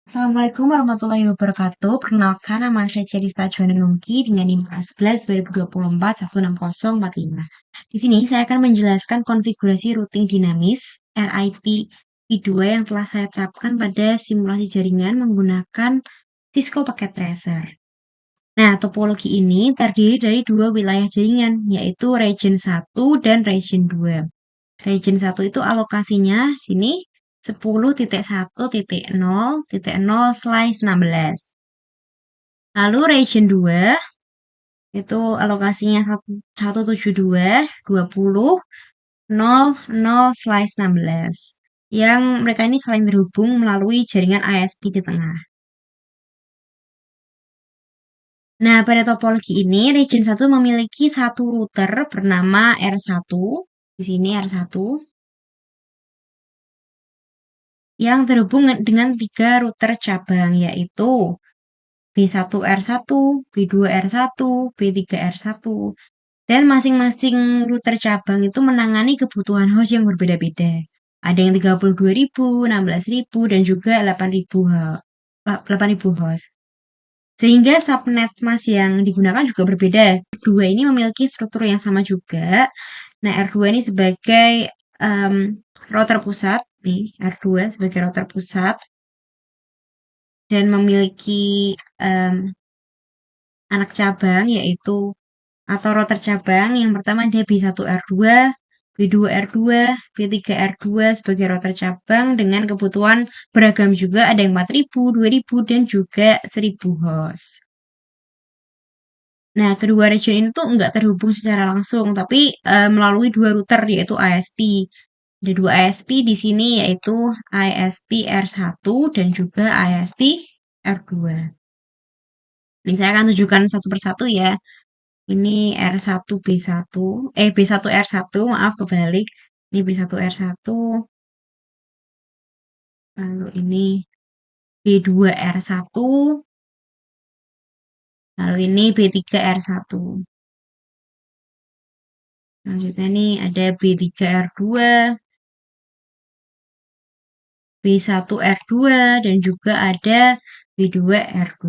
Assalamualaikum warahmatullahi wabarakatuh. Perkenalkan, nama saya Cerista Juwana Nungki dengan NIM 11 2024 16045. Di sini saya akan menjelaskan konfigurasi routing dinamis RIP V2 yang telah saya terapkan pada simulasi jaringan menggunakan Cisco Packet Tracer. Nah, topologi ini terdiri dari dua wilayah jaringan, yaitu region 1 dan region 2. Region 1 itu alokasinya sini 10.1.0.0/16. Lalu region 2 itu alokasinya 172.20.00/16 yang mereka ini saling terhubung melalui jaringan ISP di tengah. Nah, pada topologi ini region 1 memiliki satu router bernama R1. Di sini R1 yang terhubung dengan 3 router cabang, yaitu B1R1, B2R1, B3R1. Dan masing-masing router cabang itu menangani kebutuhan host yang berbeda-beda. Ada yang 32.000, 16.000, dan juga 8.000 host. Sehingga subnet mask yang digunakan juga berbeda. R2 ini memiliki struktur yang sama juga. Nah, R2 ini sebagai router pusat. Nih, R2 sebagai router pusat. Dan memiliki anak cabang yaitu atau router cabang yang pertama ada B1R2, B2R2, B3R2 sebagai router cabang dengan kebutuhan beragam juga, ada yang 4.000, 2.000, dan juga 1.000 host. Nah, kedua region ini tuh nggak terhubung secara langsung, tapi melalui dua router yaitu ISP. Ada dua ISP di sini yaitu ISP R1 dan juga ISP R2. Ini saya akan tunjukkan satu persatu ya. Ini R1 B1, B1 R1, maaf kebalik. Ini B1 R1, lalu ini B2 R1, lalu ini B3 R1. Selanjutnya nih ada B3 R2, B1 R2, dan juga ada B2 R2.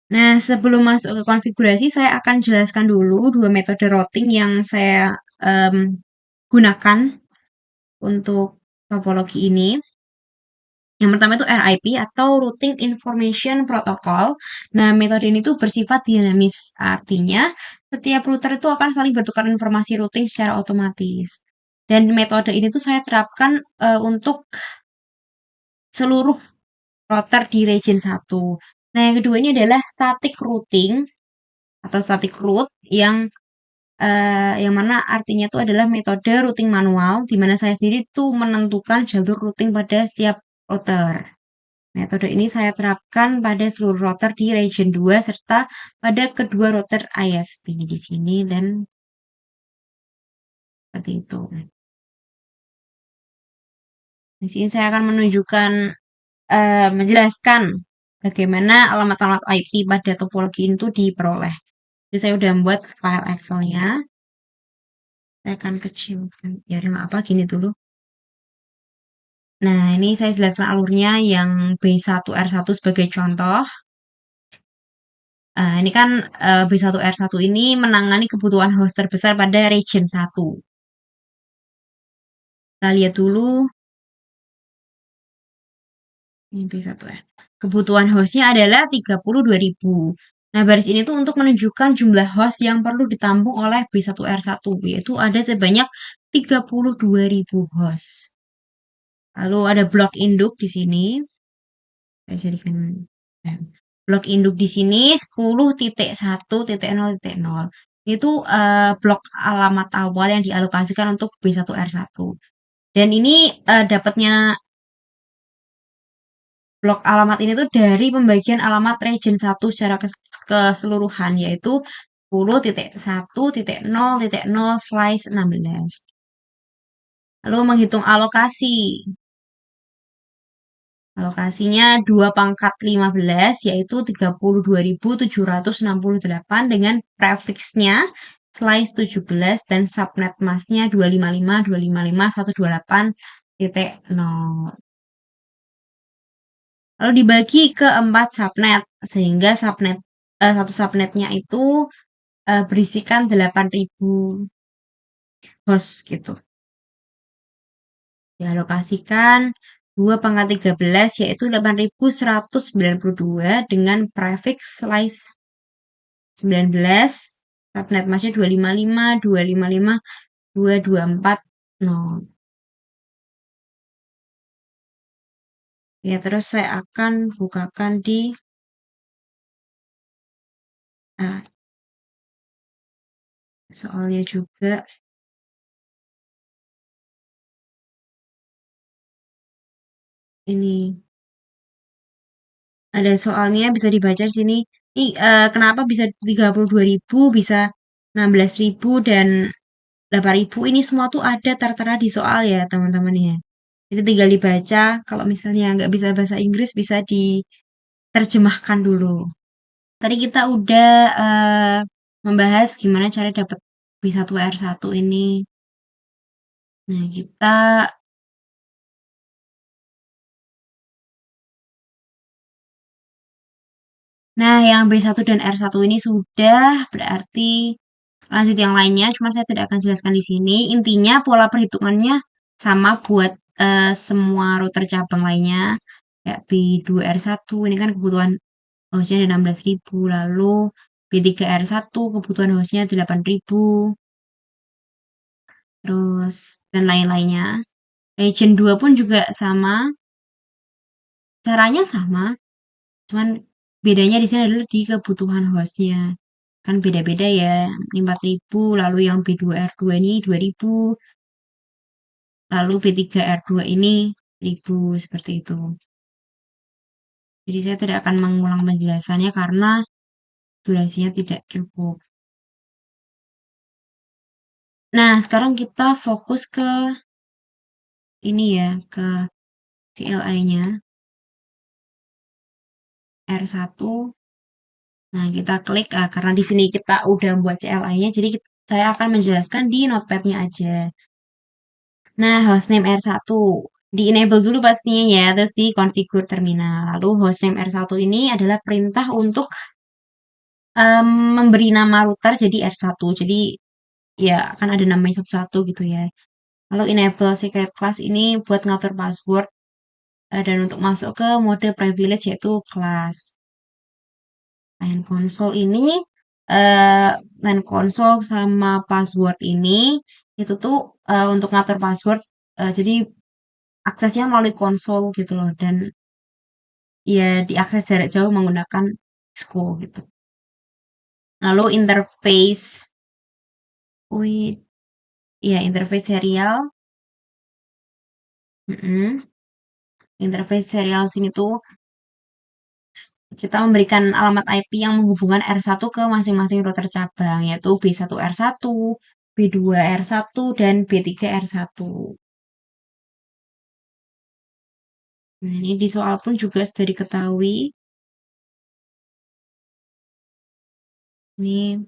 Nah, sebelum masuk ke konfigurasi, saya akan jelaskan dulu dua metode routing yang saya gunakan untuk topologi ini. Yang pertama itu RIP atau Routing Information Protocol. Nah, metode ini tuh bersifat dinamis. Artinya, setiap router itu akan saling bertukar informasi routing secara otomatis. Dan metode ini tuh saya terapkan untuk seluruh router di region 1. Nah, yang kedua ini adalah static routing atau static route yang mana artinya itu adalah metode routing manual, di mana saya sendiri tuh menentukan jalur routing pada setiap router. Metode ini saya terapkan pada seluruh router di region 2 serta pada kedua router ISP di sini dan seperti itu. Di sini saya akan menunjukkan menjelaskan bagaimana alamat-alamat IP pada topologi itu diperoleh. Jadi saya udah membuat file Excel-nya. Saya akan kecilkan. Ya, nggak apa gini dulu. Nah, ini saya jelaskan alurnya yang B1R1 sebagai contoh. Ini kan B1R1 ini menangani kebutuhan host terbesar pada region 1. Kita lihat dulu. Ini B1R. Kebutuhan hostnya adalah 32.000. Nah, baris ini tuh untuk menunjukkan jumlah host yang perlu ditampung oleh B1R1, yaitu ada sebanyak 32.000 host. Lalu ada blok induk di sini. Saya jadikan blok induk di sini 10.1.0.0. Itu blok alamat awal yang dialokasikan untuk B1R1. Dan ini dapatnya blok alamat ini tuh dari pembagian alamat region 1 secara keseluruhan, yaitu 10.1.0.0/16. Lalu menghitung alokasi. Alokasinya 2/15 yaitu 32.768 dengan prefixnya slice 17 dan subnet masknya 255.255.128.0. Lalu dibagi ke 4 subnet, sehingga satu subnetnya itu berisikan 8.000 host gitu. Dialokasikan 2/13 yaitu 8.192 dengan prefix slice 19, subnet masnya 255, 255, 2240. Ya, terus saya akan bukakan di ah, soalnya juga ini. Ada soalnya bisa dibaca di sini. Kenapa bisa 32.000, bisa 16.000 dan 8.000? Ini semua tuh ada tertera di soal ya, teman-teman ya. Jadi tinggal dibaca. Kalau misalnya nggak bisa bahasa Inggris, bisa diterjemahkan dulu. Tadi kita udah membahas gimana cara dapat B1R1 ini. Nah, yang B1 dan R1 ini sudah, berarti lanjut yang lainnya, cuma saya tidak akan jelaskan di sini. Intinya pola perhitungannya sama buat semua router cabang lainnya. Kayak B2R1 ini kan kebutuhan hostnya ada 16.000, lalu B3R1 kebutuhan hostnya 8.000, terus dan lain-lainnya. Region 2 pun juga sama, caranya sama, cuman bedanya di sini adalah di kebutuhan hostnya. Kan beda-beda ya, 4.000, lalu yang B2R2 ini 2.000, lalu B3R2 ini 1.000, seperti itu. Jadi saya tidak akan mengulang penjelasannya karena durasinya tidak cukup. Nah, sekarang kita fokus ke ini ya, ke CLI-nya R1. Nah, kita klik karena di sini kita udah buat CLI-nya, jadi saya akan menjelaskan di notepad-nya aja. Nah, hostname R1 di-enable dulu pastinya ya, terus di configure terminal. Lalu hostname R1 ini adalah perintah untuk memberi nama router jadi R1. Jadi ya kan ada namanya satu-satu gitu ya. Lalu enable secret class ini buat ngatur password dan untuk masuk ke mode privilege yaitu class. Line console ini line console sama password ini itu tuh untuk ngatur password, jadi aksesnya melalui konsol gitu loh, dan ya diakses jarak jauh menggunakan Cisco gitu. Lalu interface, wih, ya interface serial, mm-mm. Interface serial sini tuh kita memberikan alamat IP yang menghubungkan R1 ke masing-masing router cabang, yaitu B1R1, B2R1, dan B3R1. Nah, ini di soal pun juga sudah diketahui. Ini,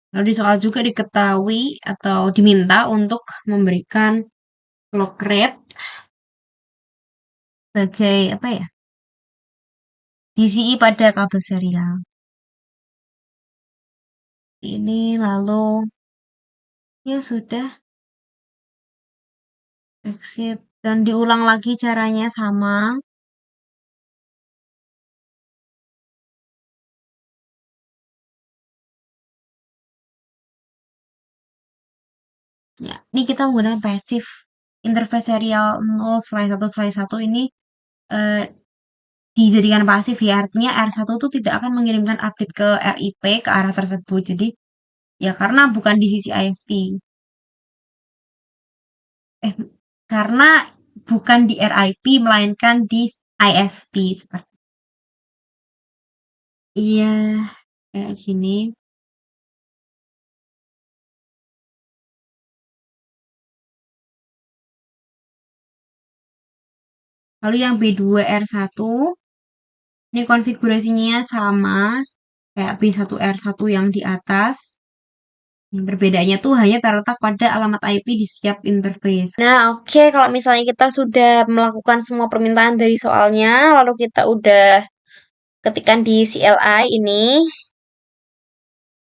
lalu di soal juga diketahui atau diminta untuk memberikan clock rate sebagai apa ya? DCI pada kabel serial. Ini lalu ya sudah exit dan diulang lagi caranya sama. Ya, ini kita menggunakan passive interface serial 0/1/1 ini eh, dijadikan pasif ya, artinya R1 itu tidak akan mengirimkan update ke RIP ke arah tersebut. Jadi ya karena bukan di sisi ISP. Eh, karena bukan di RIP melainkan di ISP seperti. Iya, kayak gini. Lalu yang B2R1 ini konfigurasinya sama kayak B1R1 yang di atas. Perbedaannya tuh hanya terletak pada alamat IP di setiap interface. Nah, oke, kalau misalnya kita sudah melakukan semua permintaan dari soalnya, lalu kita udah ketikkan di CLI ini,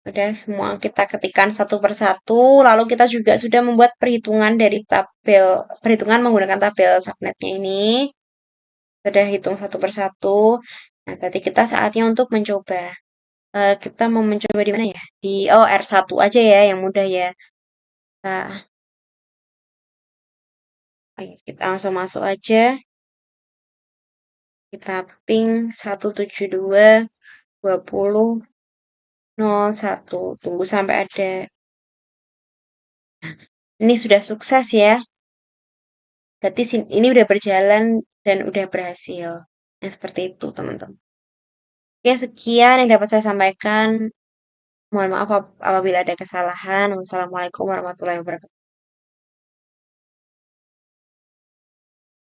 udah semua kita ketikkan satu persatu, lalu kita juga sudah membuat perhitungan dari tabel, perhitungan menggunakan tabel subnetnya ini. Sudah hitung satu persatu. Nah, berarti kita saatnya untuk mencoba. Kita mau mencoba di mana ya? Di R1 aja ya, yang mudah ya. Nah, ayo kita langsung masuk aja. Kita ping 172.20.01. Tunggu sampai ada. Ini sudah sukses ya. Berarti ini udah berjalan dan udah berhasil. Nah, seperti itu, teman-teman. Oke, sekian yang dapat saya sampaikan. Mohon maaf apabila ada kesalahan. Wassalamualaikum warahmatullahi wabarakatuh.